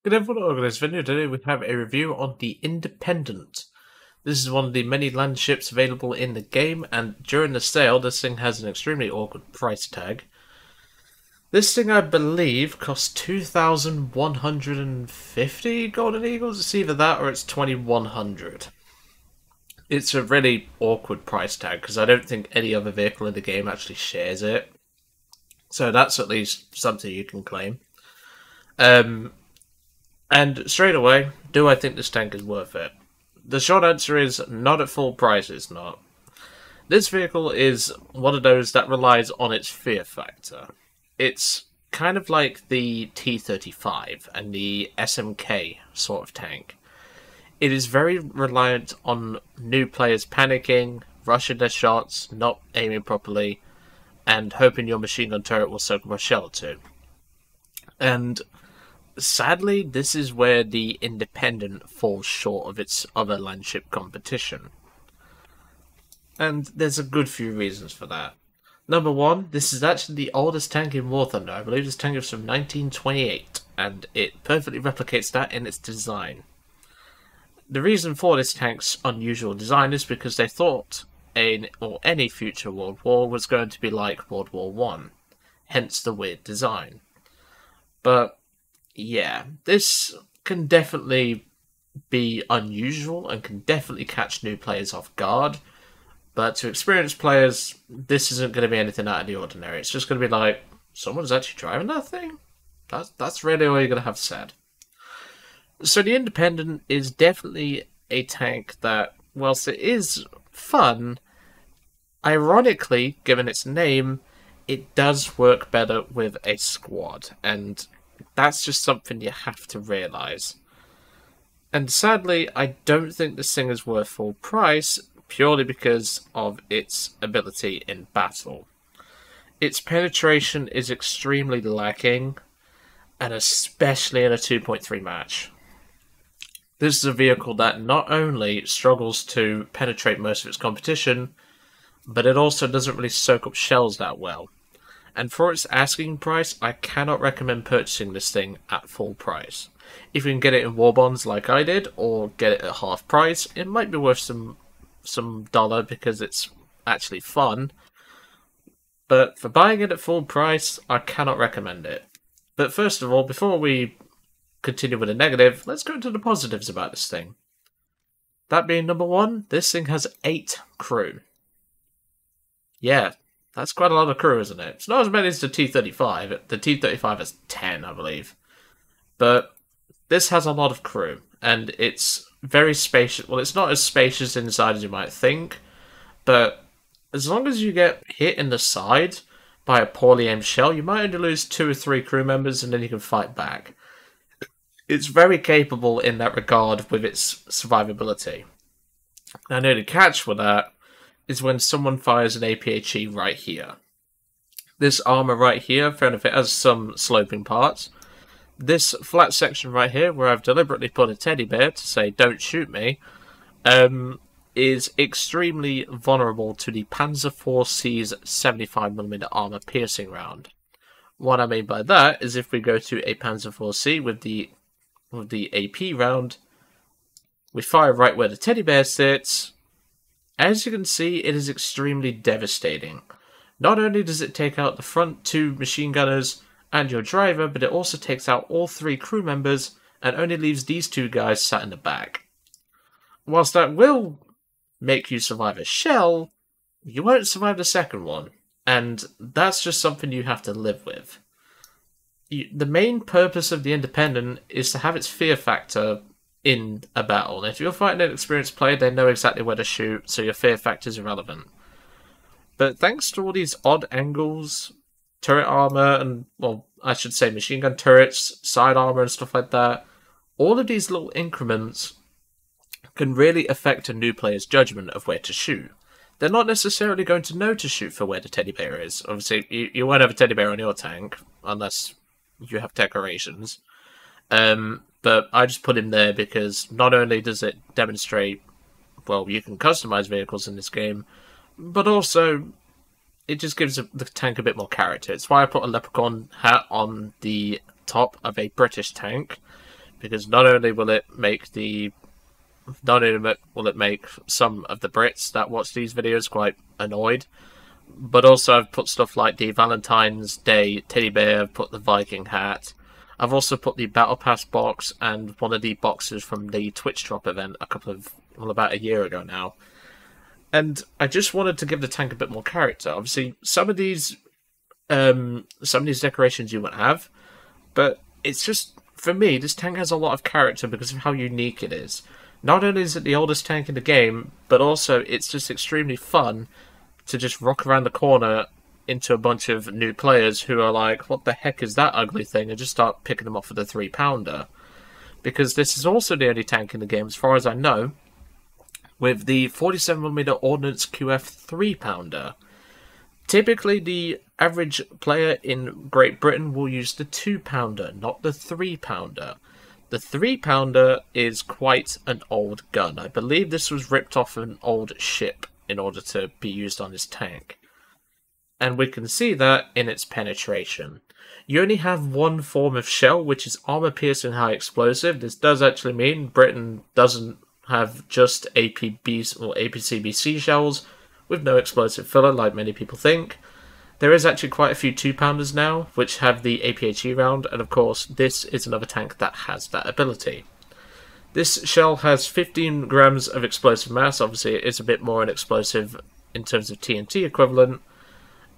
Good everyone, welcome to this video. Today we have a review on the Independent. This is one of the many landships available in the game, and during the sale this thing has an extremely awkward price tag. This thing, I believe, costs 2,150 golden eagles. It's either that or it's 2,100. It's a really awkward price tag because I don't think any other vehicle in the game actually shares it. So that's at least something you can claim. And straight away, do I think this tank is worth it? The short answer is not at full price, it's not. This vehicle is one of those that relies on its fear factor. It's kind of like the T-35 and the SMK sort of tank. It is very reliant on new players panicking, rushing their shots, not aiming properly, and hoping your machine gun turret will soak up a shell or two. And sadly, this is where the Independent falls short of its other landship competition. And there's a good few reasons for that. Number one, this is actually the oldest tank in War Thunder. I believe this tank is from 1928, and it perfectly replicates that in its design. The reason for this tank's unusual design is because they thought any future World War was going to be like World War One, hence the weird design. But yeah, this can definitely be unusual and can definitely catch new players off guard. But to experienced players, this isn't going to be anything out of the ordinary. It's just going to be like, someone's actually driving that thing? That's really all you're going to have said. So the Independent is definitely a tank that, whilst it is fun, ironically, given its name, it does work better with a squad. And that's just something you have to realise. And sadly, I don't think this thing is worth full price, purely because of its ability in battle. Its penetration is extremely lacking, and especially in a 2.3 match. This is a vehicle that not only struggles to penetrate most of its competition, but it also doesn't really soak up shells that well. And for its asking price, I cannot recommend purchasing this thing at full price. If you can get it in war bonds like I did, or get it at half price, it might be worth some dollar because it's actually fun. But for buying it at full price, I cannot recommend it. But first of all, before we continue with the negative, let's go into the positives about this thing. That being number one, this thing has 8 crew. Yeah. That's quite a lot of crew, isn't it? It's not as many as the T-35. The T-35 has 10, I believe. But this has a lot of crew, and it's very spacious. Well, it's not as spacious inside as you might think, but as long as you get hit in the side by a poorly aimed shell, you might only lose 2 or 3 crew members, and then you can fight back. It's very capable in that regard with its survivability. Now, the only catch with that is when someone fires an APHE right here. This armor right here, fair enough, it has some sloping parts. This flat section right here, where I've deliberately put a teddy bear to say, don't shoot me, is extremely vulnerable to the Panzer IV's 75mm armor piercing round. What I mean by that is if we go to a Panzer IVC with the AP round, we fire right where the teddy bear sits. As you can see, it is extremely devastating. Not only does it take out the front 2 machine gunners and your driver, but it also takes out all 3 crew members and only leaves these 2 guys sat in the back. Whilst that will make you survive a shell, you won't survive the second one, and that's just something you have to live with. The main purpose of the Independent is to have its fear factor in a battle. If you're fighting an experienced player, they know exactly where to shoot, so your fear factor is irrelevant. But thanks to all these odd angles, turret armor, and, well, I should say machine gun turrets, side armor and stuff like that, all of these little increments can really affect a new player's judgment of where to shoot. They're not necessarily going to know to shoot for where the teddy bear is. Obviously, you won't have a teddy bear on your tank, unless you have decorations. But I just put him there because not only does it demonstrate, well, you can customize vehicles in this game, but also it just gives the tank a bit more character. It's why I put a leprechaun hat on the top of a British tank, because not only will it make some of the Brits that watch these videos quite annoyed, but also I've put stuff like the Valentine's Day teddy bear, I've put the Viking hat, I've also put the Battle Pass box and one of the boxes from the Twitch drop event about a year ago now. And I just wanted to give the tank a bit more character. Obviously, some of these decorations you won't have, but it's just, for me, this tank has a lot of character because of how unique it is. Not only is it the oldest tank in the game, but also it's just extremely fun to just rock around the corner into a bunch of new players who are like, what the heck is that ugly thing? And just start picking them off with a 3-pounder. Because this is also the only tank in the game, as far as I know, with the 47mm Ordnance QF 3-pounder. Typically, the average player in Great Britain will use the 2-pounder, not the 3-pounder. The 3-pounder is quite an old gun. I believe this was ripped off an old ship in order to be used on this tank. And we can see that in its penetration. You only have one form of shell, which is armor-piercing high explosive. This does actually mean Britain doesn't have just APBs or APCBC shells with no explosive filler like many people think. There is actually quite a few 2-pounders now, which have the APHE round, and of course this is another tank that has that ability. This shell has 15 grams of explosive mass. Obviously it is a bit more an explosive in terms of TNT equivalent,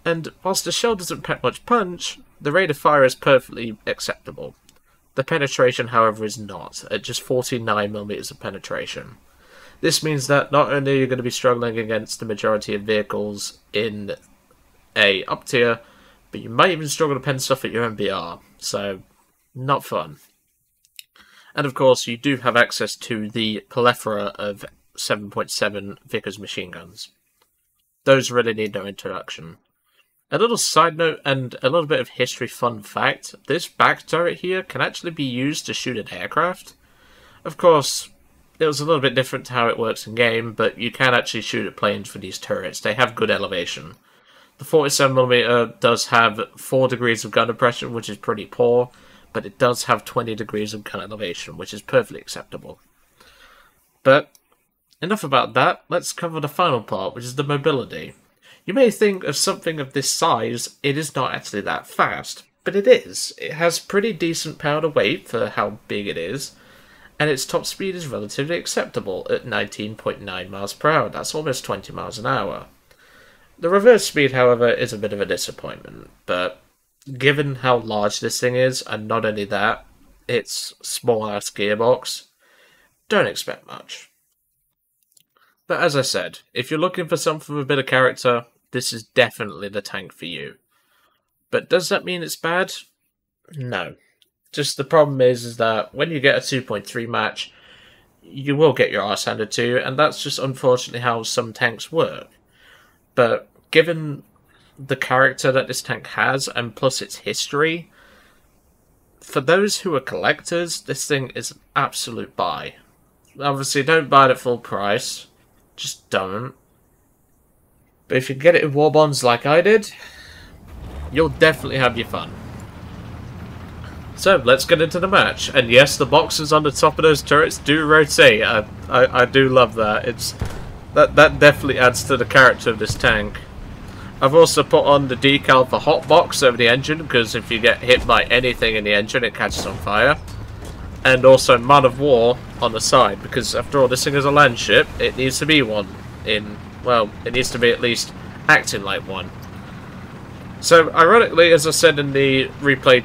and whilst the shell doesn't pack much punch, the rate of fire is perfectly acceptable. The penetration, however, is not, at just 49mm of penetration. This means that not only are you going to be struggling against the majority of vehicles in a up tier, but you might even struggle to pen stuff at your MBR, so not fun. And of course, you do have access to the plethora of 7.7 Vickers machine guns. Those really need no introduction. A little side note and a little bit of history fun fact, this back turret here can actually be used to shoot an aircraft. Of course, it was a little bit different to how it works in game, but you can actually shoot at planes for these turrets. They have good elevation. The 47mm does have 4 degrees of gun depression, which is pretty poor, but it does have 20 degrees of gun elevation, which is perfectly acceptable. But enough about that, let's cover the final part, which is the mobility. You may think of something of this size, it is not actually that fast, but it is. It has pretty decent power to weight for how big it is, and its top speed is relatively acceptable at 19.9 miles per hour. That's almost 20 miles an hour. The reverse speed, however, is a bit of a disappointment, but given how large this thing is, and not only that, its small-ass gearbox, don't expect much. But as I said, if you're looking for something with a bit of character, this is definitely the tank for you. But does that mean it's bad? No. Just the problem is that when you get a 2.3 match, you will get your arse handed to you, and that's just unfortunately how some tanks work. But given the character that this tank has, and plus its history, for those who are collectors, this thing is an absolute buy. Obviously, don't buy it at full price. Just don't. But if you get it in war bonds like I did, you'll definitely have your fun. So, let's get into the match. And yes, the boxes on the top of those turrets do rotate. I do love that. That definitely adds to the character of this tank. I've also put on the decal for hotbox over the engine, because if you get hit by anything in the engine, it catches on fire. And also man of war on the side, because after all, this thing is a landship. It needs to be one well, it needs to be at least acting like one. So, ironically, as I said in the replay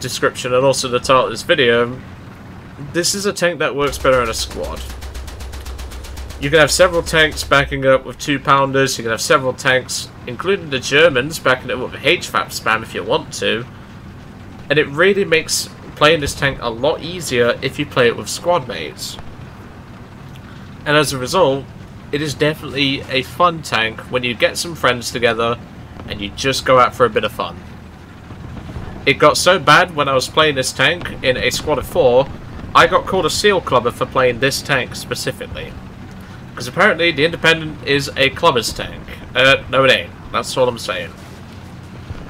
description and also the title of this video, this is a tank that works better in a squad. You can have several tanks backing up with 2-pounders, you can have several tanks, including the Germans, backing it up with HVAP spam if you want to, and it really makes playing this tank a lot easier if you play it with squad mates. And as a result, it is definitely a fun tank when you get some friends together and you just go out for a bit of fun. It got so bad when I was playing this tank in a squad of 4, I got called a seal clubber for playing this tank specifically. Because apparently the Independent is a clubber's tank. No it ain't. That's all I'm saying.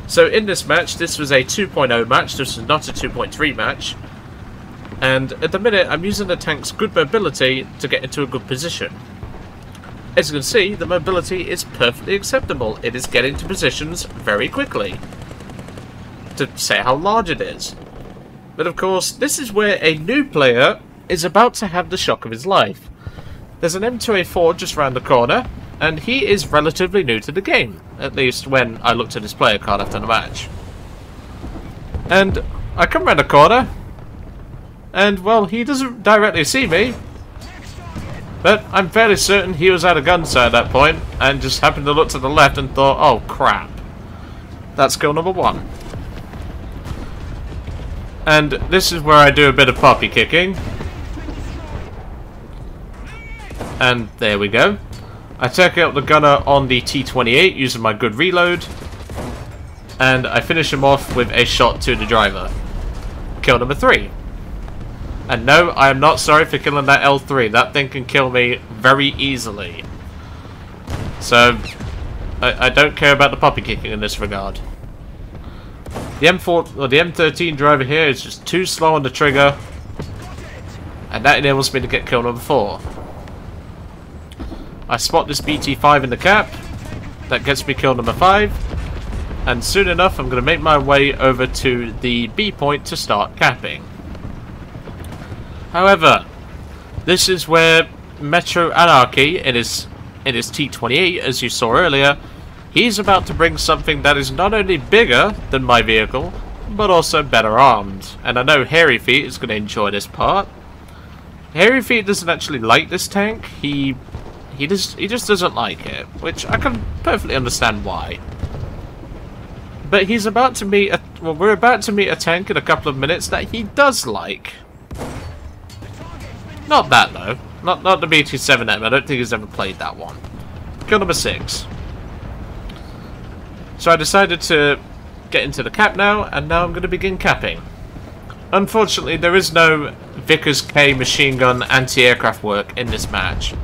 So in this match, this was a 2.0 match, this was not a 2.3 match. And at the minute, I'm using the tank's good mobility to get into a good position. As you can see, the mobility is perfectly acceptable. It is getting to positions very quickly, to say how large it is. But of course, this is where a new player is about to have the shock of his life. There's an M2A4 just round the corner, and he is relatively new to the game, at least when I looked at his player card after the match. And I come round the corner, and well, he doesn't directly see me, but I'm fairly certain he was at a gun sight at that point, and just happened to look to the left and thought, oh crap, that's kill number 1. And this is where I do a bit of poppy kicking. And there we go. I take out the gunner on the T28 using my good reload. And I finish him off with a shot to the driver. Kill number 3. And no, I am not sorry for killing that L3. That thing can kill me very easily. So, I don't care about the poppy kicking in this regard. The M4 or the M13 driver here is just too slow on the trigger, and that enables me to get kill number 4. I spot this BT5 in the cap. That gets me kill number 5, and soon enough I'm going to make my way over to the B point to start capping. However, this is where Metro Anarchy in his T28, as you saw earlier, he's about to bring something that is not only bigger than my vehicle, but also better armed. And I know Hairy Feet is going to enjoy this part. Hairy Feet doesn't actually like this tank. He just doesn't like it, which I can perfectly understand why. But he's about to meet we're about to meet a tank in a couple of minutes that he does like. Not that though. Not the BT7M. I don't think he's ever played that one. Kill number 6. So I decided to get into the cap now, and now I'm going to begin capping. Unfortunately, there is no Vickers K machine gun anti-aircraft work in this match.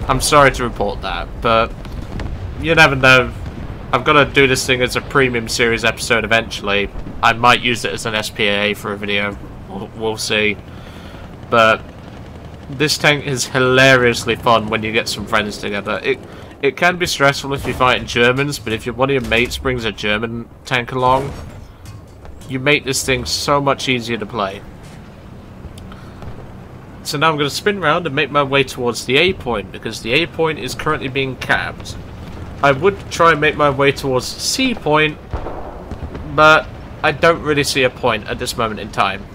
I'm sorry to report that, but you never know. I've got to do this thing as a premium series episode eventually. I might use it as an SPAA for a video. We'll see. But this tank is hilariously fun when you get some friends together. It can be stressful if you're fighting Germans, but if one of your mates brings a German tank along, you make this thing so much easier to play. So now I'm going to spin around and make my way towards the A point, because the A point is currently being capped. I would try and make my way towards C point, but I don't really see a point at this moment in time.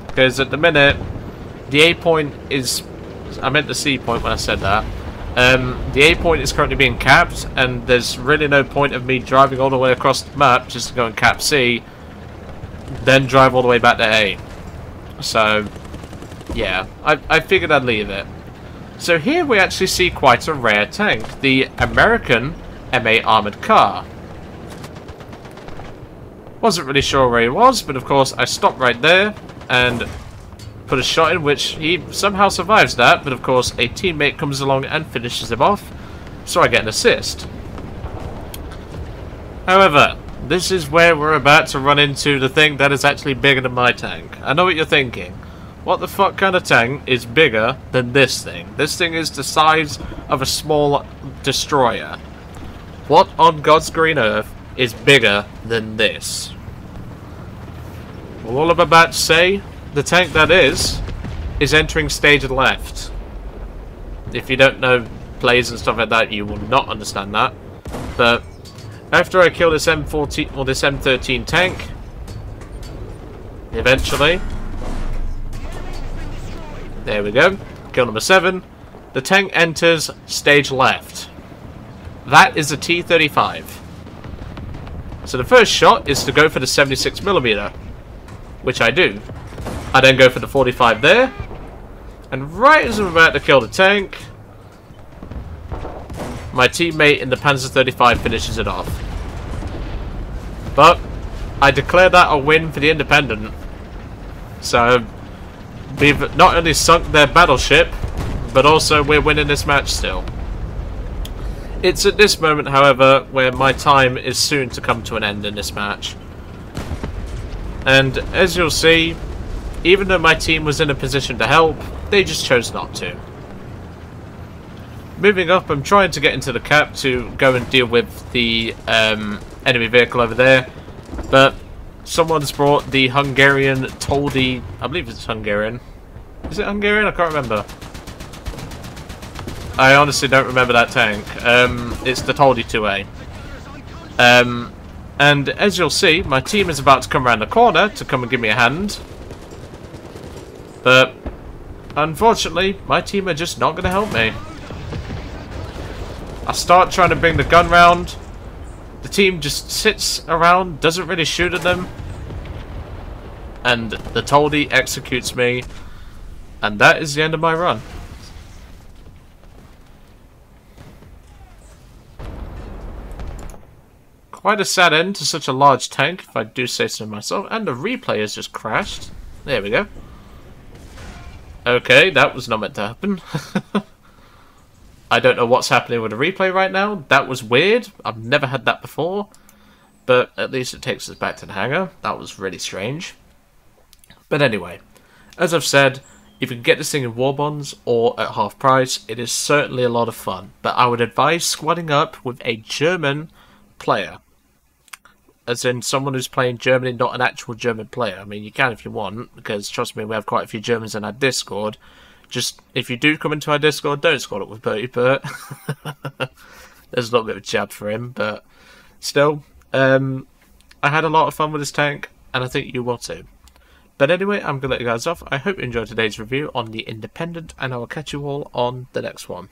Because at the minute, the A point is... I meant the C point when I said that. The A point is currently being capped, and there's really no point of me driving all the way across the map just to go and cap C, then drive all the way back to A. So, yeah, I figured I'd leave it. So here we actually see quite a rare tank, the American MA armoured car. Wasn't really sure where he was, but of course I stopped right there and put a shot in, which he somehow survives that, but of course a teammate comes along and finishes him off, so I get an assist. However, this is where we're about to run into the thing that is actually bigger than my tank. I know what you're thinking. What the fuck kind of tank is bigger than this thing? This thing is the size of a small destroyer. What on God's green earth is bigger than this? Well, all I'm about to say, the tank that is entering stage left. If you don't know plays and stuff like that, you will not understand that. But after I kill this M14 or this M13 tank, eventually, there we go, kill number 7, the tank enters stage left. That is a T-35. So the first shot is to go for the 76mm, which I do. I then go for the 45 there, and right as I'm about to kill the tank, my teammate in the Panzer 35 finishes it off. But I declare that a win for the Independent. So we've not only sunk their battleship, but also we're winning this match still. It's at this moment, however, where my time is soon to come to an end in this match. And as you'll see, even though my team was in a position to help, they just chose not to. Moving up, I'm trying to get into the cap to go and deal with the enemy vehicle over there, but someone's brought the Hungarian Toldi. I believe it's Hungarian. Is it Hungarian? I can't remember. I honestly don't remember that tank. It's the Toldi 2A. And as you'll see, my team is about to come around the corner to come and give me a hand. But unfortunately, my team are just not going to help me. I start trying to bring the gun round. The team just sits around, doesn't really shoot at them. And the Toldi executes me. And that is the end of my run. Quite a sad end to such a large tank, if I do say so myself. And the replay has just crashed. There we go. Okay, that was not meant to happen. I don't know what's happening with the replay right now. That was weird. I've never had that before. But at least it takes us back to the hangar. That was really strange. But anyway, as I've said, if you can get this thing in war bonds or at half price, it is certainly a lot of fun. But I would advise squadding up with a German player. As in someone who's playing Germany, not an actual German player. I mean, you can if you want, because trust me, we have quite a few Germans in our Discord. Just, if you do come into our Discord, don't squad up with Bertie Burt. There's a little bit of a jab for him, but still, I had a lot of fun with this tank, and I think you will too. But anyway, I'm going to let you guys off. I hope you enjoyed today's review on the Independent, and I will catch you all on the next one.